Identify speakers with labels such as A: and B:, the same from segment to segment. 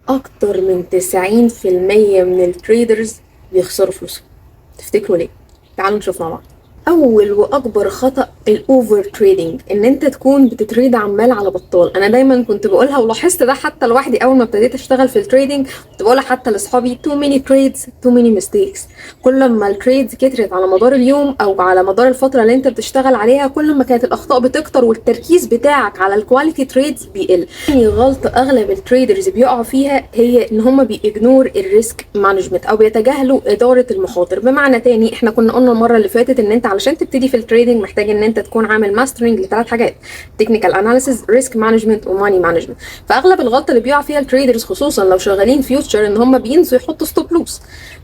A: اكتر من 90% من التريدرز بيخسروا فلوسهم. تفتكروا ليه؟ تعالوا نشوف مع بعض. اول واكبر خطأ الاوفر تريدنج، ان انت تكون بتتريد عمال على بطال. انا دايما كنت بقولها ولاحظت ده حتى لوحدي اول ما ابتديت اشتغل في التريدنج، كنت بقولها حتى لاصحابي: too many trades too many mistakes. كل ما التريدز كترت على مدار اليوم او على مدار الفتره اللي انت بتشتغل عليها، كل ما كانت الاخطاء بتكتر والتركيز بتاعك على الكواليتي تريدز بيقل. يعني غلطه اغلب التريدرز بيقعوا فيها هي ان هم بيجنور الريسك مانجمنت او بيتجاهلوا اداره المخاطر. بمعنى تاني، احنا كنا قلنا المره اللي فاتت ان انت علشان تبتدي في التريدنج محتاج ان انت تكون عامل ماسترنج لثلاث حاجات: تكنيكال اناليسيز، ريسك مانجمنت، وماني مانجمنت. فاغلب الغلطه اللي بيقع فيها التريدرز خصوصا لو شغالين فيوتشر ان هم بينسوا يحطوا ستوب لوس.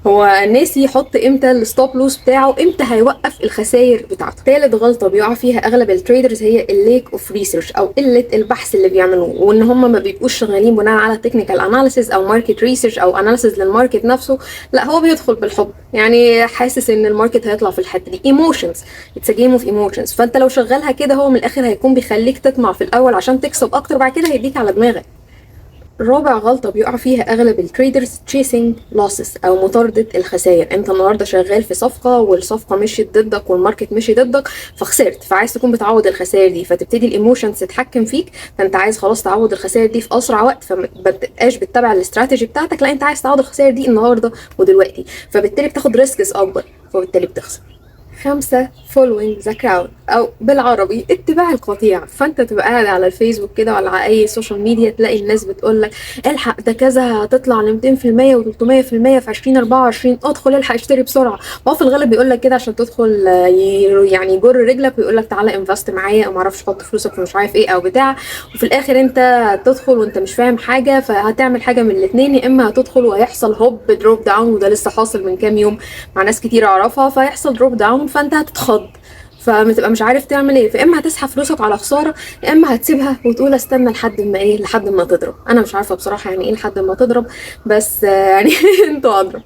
A: هو ناسي يحط امتى الستوب لوس بتاعه، امتى هيوقف الخسائر بتاعته. ثالث غلطه بيقع فيها اغلب التريدرز هي الليك اوف ريسيرش او قله البحث اللي بيعملوه، وان هم ما بيبقوش شغالين بناء على تكنيكال اناليسيز او ماركت ريسيرش او اناليسيز للماركت نفسه. لا، هو بيدخل بالحب، يعني حاسس ان الماركت هيطلع في الحته دي. ايموشنز، اتس ا جيم اوف ايموشنز. فانت لو شغالها كده، هو من الاخر هيكون بيخليك تطمع في الاول عشان تكسب اكتر، بعد كده هيديك على دماغك. رابع غلطة بيقع فيها أغلب التريدرز: chasing losses أو مطاردة الخسائر. أنت النهاردة شغال في صفقة والصفقة مشيت ضدك والماركت مشي ضدك فخسرت، فعايز تكون بتعوض الخسائر دي، فتبتدي الإيموشنز تتحكم فيك، فأنت عايز خلاص تعوض الخسائر دي في أسرع وقت، فما بتبقاش بتتبع الاستراتيجي بتاعتك، لا أنت عايز تعوض الخسائر دي النهاردة ودلوقتي، فبالتالي بتاخد ريسكس أكبر، فبالتالي بتخسر. 5 following the crowd أو بالعربي اتباع القطيع. فأنت تبقى قاعد على الفيسبوك كده ولا على أي سوشيال ميديا، تلاقي الناس بتقولك: الحق ده كذا هتطلع ل 200% و 300% في 2024، ادخل الحق اشتري بسرعة. وهو في الغالب بيقولك كده عشان تدخل يعني يجر رجلك ويقولك تعالى انفست معايا أو معرفش حط فلوسك في مش عارف ايه أو بتاع. وفي الآخر أنت تدخل وأنت مش فاهم حاجة، فهتعمل حاجة من الاتنين: يا إما هتدخل وهيحصل هوب دروب داون، وده لسه حاصل من كام يوم مع ناس كتير أعرفها، فيحصل دروب داون فانت هتتخض، فبتبقى مش عارف تعمل ايه. فاما هتسحب فلوسك على خساره، يا اما هتسيبها وتقول استنى لحد ما ايه، لحد ما تضرب. انا مش عارفه بصراحه يعني ايه لحد ما تضرب، بس يعني انتوا ادرى.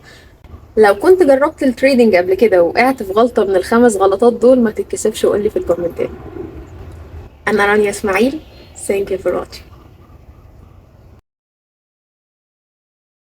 A: لو كنت جربت التريدنج قبل كده وقعت في غلطه من الخمس غلطات دول، ما تتكسفش وقول لي في الكومنتات. انا رانيا اسماعيل. Thank you for watching.